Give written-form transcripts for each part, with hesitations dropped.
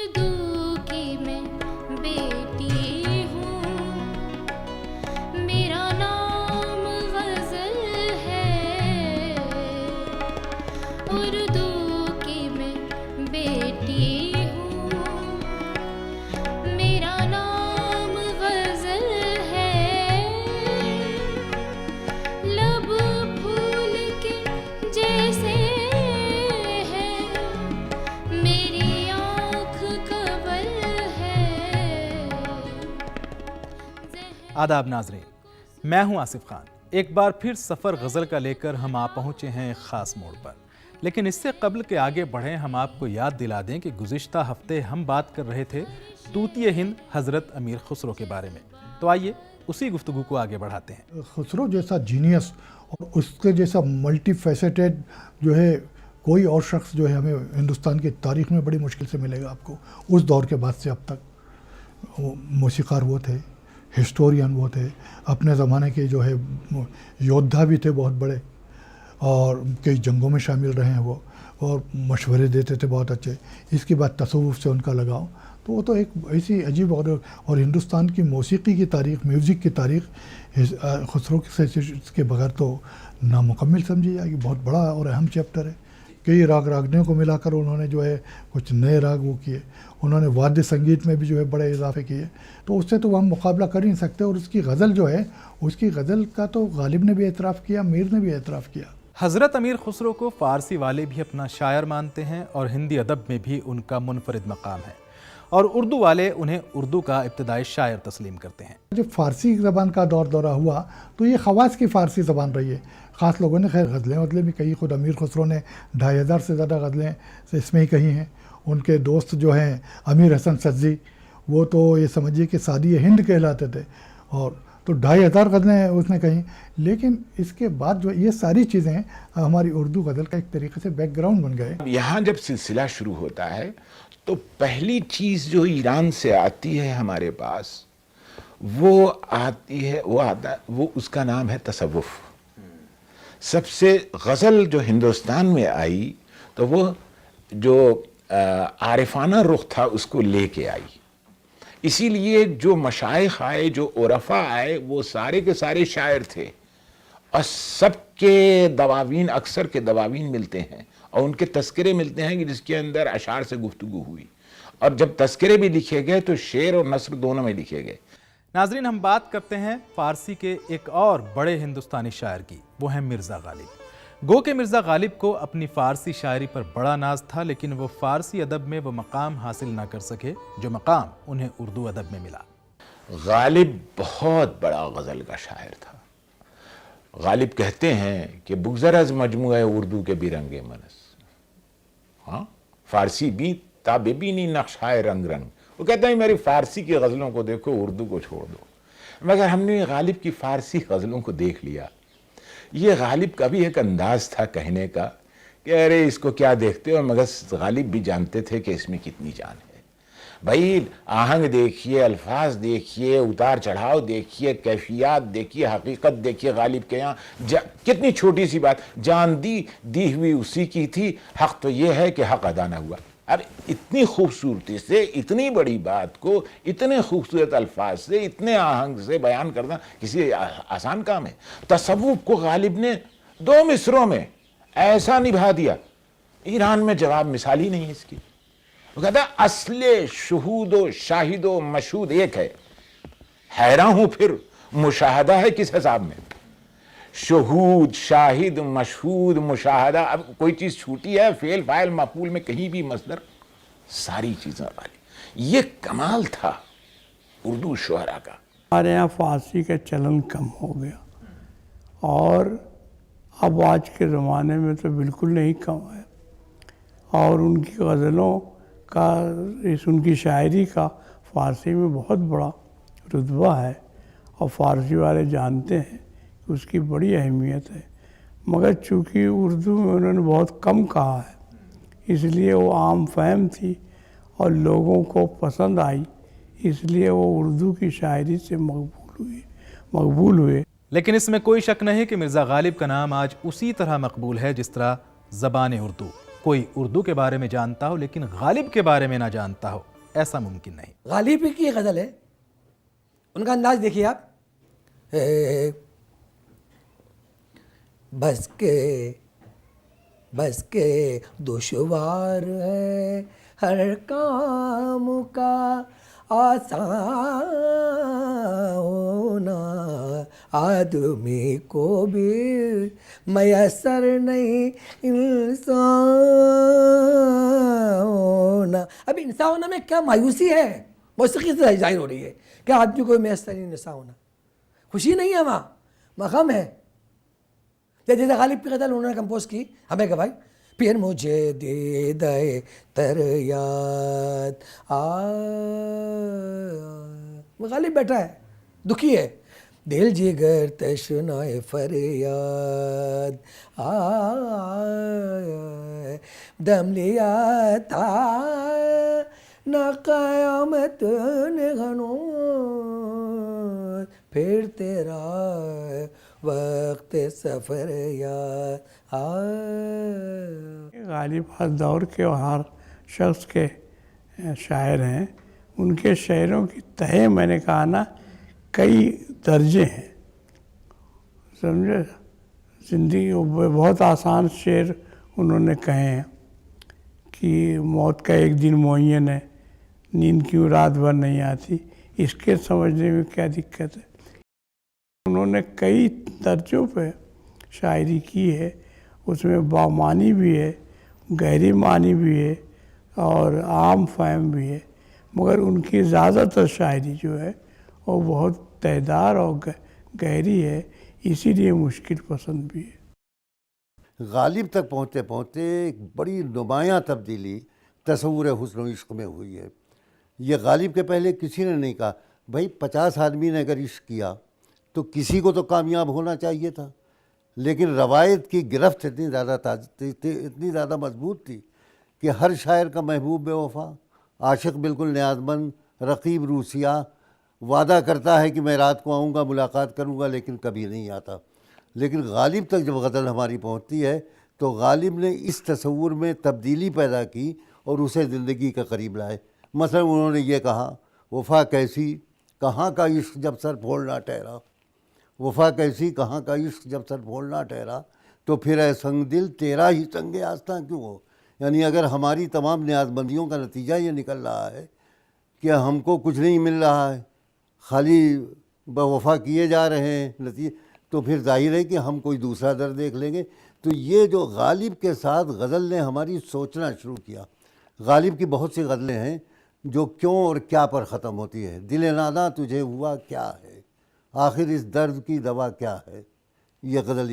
اردو کی میں بیٹی ہوں، میرا نام غزل ہے، اردو کی میں بیٹی ہوں، میرا نام غزل ہے، لب پھول کے جیسے ہے، میری آنکھ کبل ہے۔ آداب ناظرین، میں ہوں آصف خان۔ ایک بار پھر سفر غزل کا لے کر ہم آ پہنچے ہیں ایک خاص موڑ پر، لیکن اس سے قبل کہ آگے بڑھیں ہم آپ کو یاد دلا دیں کہ گزشتہ ہفتے ہم بات کر رہے تھے طوطی ہند حضرت امیر خسرو کے بارے میں، تو آئیے اسی گفتگو کو آگے بڑھاتے ہیں۔ خسرو جیسا جینیس اور اس کے جیسا ملٹی فیسیٹڈ جو ہے کوئی اور شخص جو ہے ہمیں ہندوستان کی تاریخ میں بڑی مشکل سے ملے گا آپ کو۔ اس دور کے بعد سے اب تک وہ موسیقار وہ تھے، ہسٹورین وہ تھے، اپنے زمانے کے جو ہے یودھا بھی تھے بہت بڑے، اور کئی جنگوں میں شامل رہے ہیں وہ، اور مشورے دیتے تھے بہت اچھے۔ اس کے بعد تصوف سے ان کا لگاؤ، تو وہ تو ایک ایسی عجیب اور ہندوستان کی موسیقی کی تاریخ، میوزک کی تاریخ خسرو کے بغیر تو نامکمل سمجھی جائے گی۔ بہت بڑا اور اہم چیپٹر ہے۔ کئی راگ راگنیوں کو ملا کر انہوں نے جو ہے کچھ نئے راگ وہ کیے، انہوں نے وادیہ سنگیت میں بھی جو ہے بڑے اضافے کیے، تو اس سے تو ہم مقابلہ کر ہی نہیں سکتے۔ اور اس کی غزل جو ہے، اس کی غزل کا تو غالب نے بھی اعتراف کیا، میر نے بھی اعتراف کیا۔ حضرت امیر خسرو کو فارسی والے بھی اپنا شاعر مانتے ہیں اور ہندی ادب میں بھی ان کا منفرد مقام ہے، اور اردو والے انہیں اردو کا ابتدائی شاعر تسلیم کرتے ہیں۔ جب فارسی زبان کا دورہ ہوا تو یہ خواص کی فارسی زبان رہی ہے۔ خاص لوگوں نے خیر غزلیں بھی کہی، خود امیر خسرو نے 2500 سے زیادہ غزلیں اس میں ہی کہی ہیں۔ ان کے دوست جو ہیں امیر حسن سجزی، وہ تو یہ سمجھیے کہ سعدی ہند کہلاتے تھے، اور تو 2500 غزلیں اس نے کہیں۔ لیکن اس کے بعد جو یہ ساری چیزیں ہماری اردو غزل کا ایک طریقے سے بیک گراؤنڈ بن گئے۔ یہاں جب سلسلہ شروع ہوتا ہے تو پہلی چیز جو ایران سے آتی ہے ہمارے پاس، وہ آتی ہے وہ اس کا نام ہے تصوف۔ سب سے غزل جو ہندوستان میں آئی تو وہ جو عارفانہ رخ تھا اس کو لے کے آئی۔ اسی لیے جو مشائخ آئے، جو عرفاء آئے، وہ سارے کے سارے شاعر تھے، اور سب کے دواوین، اکثر کے دواوین ملتے ہیں، اور ان کے تذکرے ملتے ہیں کہ جس کے اندر اشعار سے گفتگو ہوئی، اور جب تذکرے بھی لکھے گئے تو شعر اور نثر دونوں میں لکھے گئے۔ ناظرین، ہم بات کرتے ہیں فارسی کے ایک اور بڑے ہندوستانی شاعر کی، وہ ہیں مرزا غالب۔ گو کہ مرزا غالب کو اپنی فارسی شاعری پر بڑا ناز تھا، لیکن وہ فارسی ادب میں وہ مقام حاصل نہ کر سکے جو مقام انہیں اردو ادب میں ملا۔ غالب بہت بڑا غزل کا شاعر تھا۔ غالب کہتے ہیں کہ بگذر از مجموعہ اردو کے بھی رنگ منس، ہاں فارسی بھی تابے بھی نہیں نقشۂ رنگ رنگ۔ وہ کہتے ہیں میری فارسی کی غزلوں کو دیکھو، اردو کو چھوڑ دو۔ مگر ہم نے غالب کی فارسی غزلوں کو دیکھ لیا۔ یہ غالب کا بھی ایک انداز تھا کہنے کا کہ ارے اس کو کیا دیکھتے ہو، مگر غالب بھی جانتے تھے کہ اس میں کتنی جان ہے۔ بھائی آہنگ دیکھیے، الفاظ دیکھیے، اتار چڑھاؤ دیکھیے، کیفیات دیکھیے، حقیقت دیکھیے۔ غالب کے یہاں کتنی چھوٹی سی بات، جان دی ہوئی اسی کی تھی، حق تو یہ ہے کہ حق ادا نہ ہوا۔ اب اتنی خوبصورتی سے اتنی بڑی بات کو اتنے خوبصورت الفاظ سے، اتنے آہنگ سے بیان کرنا کسی آسان کام ہے؟ تصوف کو غالب نے 2 مصروں میں ایسا نبھا دیا، ایران میں جواب مثال ہی نہیں ہے اس کی۔ وہ کہتا ہے اصل شہود و شاہد و مشہود ایک ہے، حیران ہوں پھر مشاہدہ ہے کس حساب میں۔ شہود، شاہد، مشہود، مشاہدہ، اب کوئی چیز چھوٹی ہے؟ فعل، فاعل، مفعول میں کہیں بھی مصدر، ساری چیزیں غالب۔ یہ کمال تھا اردو شعراء کا۔ ہمارے یہاں فارسی کا چلن کم ہو گیا، اور اب آج کے زمانے میں تو بالکل نہیں کم ہے، اور ان کی غزلوں کا، ان کی شاعری کا فارسی میں بہت بڑا رتبہ ہے، اور فارسی والے جانتے ہیں کہ اس کی بڑی اہمیت ہے۔ مگر چونکہ اردو میں انہوں نے بہت کم کہا ہے، اس لیے وہ عام فہم تھی اور لوگوں کو پسند آئی، اس لیے وہ اردو کی شاعری سے مقبول ہوئے۔ لیکن اس میں کوئی شک نہیں کہ مرزا غالب کا نام آج اسی طرح مقبول ہے جس طرح زبان اردو۔ کوئی اردو کے بارے میں جانتا ہو لیکن غالب کے بارے میں نہ جانتا ہو، ایسا ممکن نہیں۔ غالب ہی کی غزل ہے، ان کا انداز دیکھیے آپ، بس کے دشوار ہے ہر کام کا آسان ہونا، آدمی کو بھی میسر نہیں انسان ہونا۔ اب انسان ہونا میں کیا مایوسی ہے، موسیقی سے ظاہر ہو رہی ہے کہ آدمی کو میسر نہیں انسان ہونا، خوشی نہیں ہے وہاں، مقام ہے۔ جیسے غالب کی غزل انہوں نے کمپوز کی، ہمیں کہ بھائی پھر مجھے دیدہ تر یاد غالب بیٹھا ہے، دکھی ہے، دل جگر تشنائے فریاد دم لیا تھا نہ قیامت نے گھنوں پھر تیرا وقت سفر یاد غالب ہر دور کے اور ہر شخص کے شاعر ہیں، ان کے شعروں کی تہے میں نے کہا نا کئی درجے ہیں، سمجھے؟ زندگی بہت آسان شعر انہوں نے کہے ہیں کہ موت کا ایک دن معین ہے، نیند کیوں رات بھر نہیں آتی، اس کے سمجھنے میں کیا دقت ہے۔ انہوں نے کئی درجوں پہ شاعری کی ہے، اس میں بامعنی بھی ہے، گہری معنی بھی ہے اور عام فہم بھی ہے، مگر ان کی زیادہ تر شاعری جو ہے وہ بہت تہدار اور گہری ہے، اسی لیے مشکل پسند بھی ہے۔ غالب تک پہنچتے پہنچتے ایک بڑی نمایاں تبدیلی تصور حسن و عشق میں ہوئی ہے۔ یہ غالب کے پہلے کسی نے نہیں کہا بھائی 50 آدمی نے اگر عشق کیا تو کسی کو تو کامیاب ہونا چاہیے تھا، لیکن روایت کی گرفت اتنی زیادہ مضبوط تھی کہ ہر شاعر کا محبوب بے وفا، عاشق بالکل نیاز مند، رقیب روسیہ وعدہ کرتا ہے کہ میں رات کو آؤں گا ملاقات کروں گا لیکن کبھی نہیں آتا۔ لیکن غالب تک جب غزل ہماری پہنچتی ہے تو غالب نے اس تصور میں تبدیلی پیدا کی اور اسے زندگی کے قریب لائے۔ مثلا انہوں نے یہ کہا وفا کیسی کہاں کا عشق جب سر پھوڑنا ٹھہرا، وفا کیسی کہاں کا عشق جب سر پھوڑنا ٹھہرا، تو پھر اے سنگ دل تیرا ہی سنگ آستاں کیوں ہو۔ یعنی اگر ہماری تمام نیاز بندیوں کا نتیجہ یہ نکل رہا ہے کہ ہم کو کچھ نہیں مل رہا ہے، خالی وفا کیے جا رہے ہیں نتیجے، تو پھر ظاہر ہے کہ ہم کوئی دوسرا در دیکھ لیں گے۔ تو یہ جو غالب کے ساتھ غزل نے ہماری سوچنا شروع کیا۔ غالب کی بہت سی غزلیں ہیں جو کیوں اور کیا پر ختم ہوتی ہے۔ دل ناداں تجھے ہوا کیا ہے، آخر اس درد کی دوا کیا ہے، یہ غزل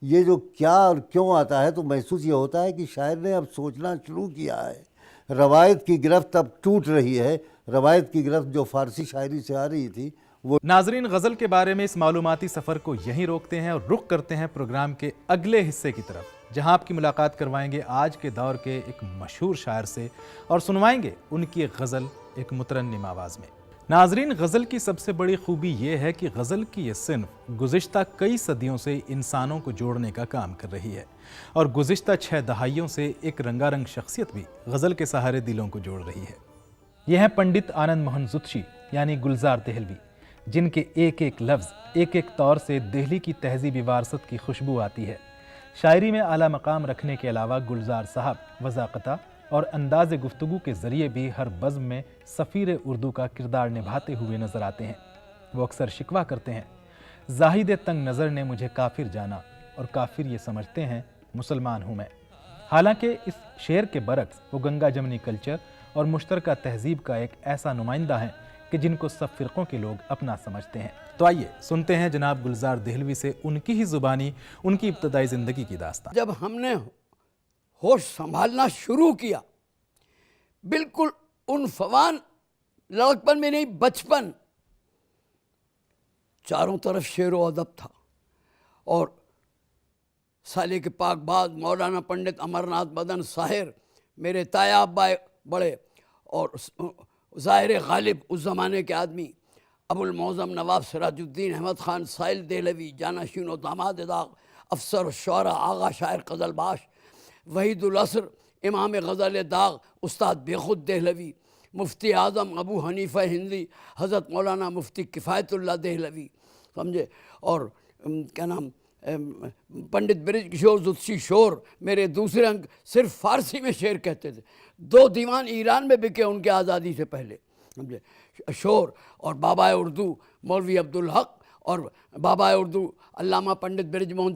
یہ جو کیا اور کیوں آتا ہے تو محسوس یہ ہوتا ہے کہ شاعر نے اب سوچنا شروع کیا ہے۔ روایت کی گرفت اب ٹوٹ رہی ہے، روایت کی گرفت جو فارسی شاعری سے آ رہی تھی وہ۔ ناظرین، غزل کے بارے میں اس معلوماتی سفر کو یہیں روکتے ہیں اور رخ کرتے ہیں پروگرام کے اگلے حصے کی طرف، جہاں آپ کی ملاقات کروائیں گے آج کے دور کے ایک مشہور شاعر سے اور سنوائیں گے ان کی ایک غزل ایک مترنم آواز میں۔ ناظرین، غزل کی سب سے بڑی خوبی یہ ہے کہ غزل کی یہ صنف گزشتہ کئی صدیوں سے انسانوں کو جوڑنے کا کام کر رہی ہے، اور گزشتہ 6 دہائیوں سے ایک رنگا رنگ شخصیت بھی غزل کے سہارے دلوں کو جوڑ رہی ہے۔ یہ ہیں پنڈت آنند موہن زوتشی یعنی گلزار دہلوی، جن کے ایک ایک لفظ ایک ایک طور سے دہلی کی تہذیبی وراثت کی خوشبو آتی ہے۔ شاعری میں اعلیٰ مقام رکھنے کے علاوہ گلزار صاحب وضاقتہ اور انداز گفتگو کے ذریعے بھی ہر بزم میں سفیر اردو کا کردار نبھاتے ہوئے نظر آتے ہیں۔ وہ اکثر شکوہ کرتے ہیں، زاہد تنگ نظر نے مجھے کافر جانا، اور کافر یہ سمجھتے ہیں مسلمان ہوں میں۔ حالانکہ اس شعر کے برعکس وہ گنگا جمنی کلچر اور مشترکہ تہذیب کا ایک ایسا نمائندہ ہے کہ جن کو سب فرقوں کے لوگ اپنا سمجھتے ہیں۔ تو آئیے سنتے ہیں جناب گلزار دہلوی سے ان کی ہی زبانی ان کی ابتدائی زندگی کی داستان۔ جب ہم نے ہوش سنبھالنا شروع کیا، بالکل عنفوان لڑکپن میں نہیں، بچپن، چاروں طرف شعر و ادب تھا، اور سالے کے پاک باز مولانا پنڈت امرناتھ مدن ساحر میرے تایا ابا بڑے، اور ظاہر غالب اس زمانے کے آدمی ابو المعظم نواب سراج الدین احمد خان سائل دہلوی، جانشین و داماد داغ افسر الشعراء آغا شاعر غزل باش، وحید العصر امام غزل داغ استاد بے خود دہلوی، مفتی اعظم ابو حنیفہ ہندی، حضرت مولانا مفتی کفایت اللہ دہلوی، سمجھے، اور کیا نام پنڈت برج کشور زدشی شور میرے دوسرے انک صرف فارسی میں شعر کہتے تھے، 2 دیوان ایران میں بکے ان کے آزادی سے پہلے، سمجھے، شور، اور بابا اردو مولوی عبدالحق، اور بابا اردو علامہ پنڈت برج موہن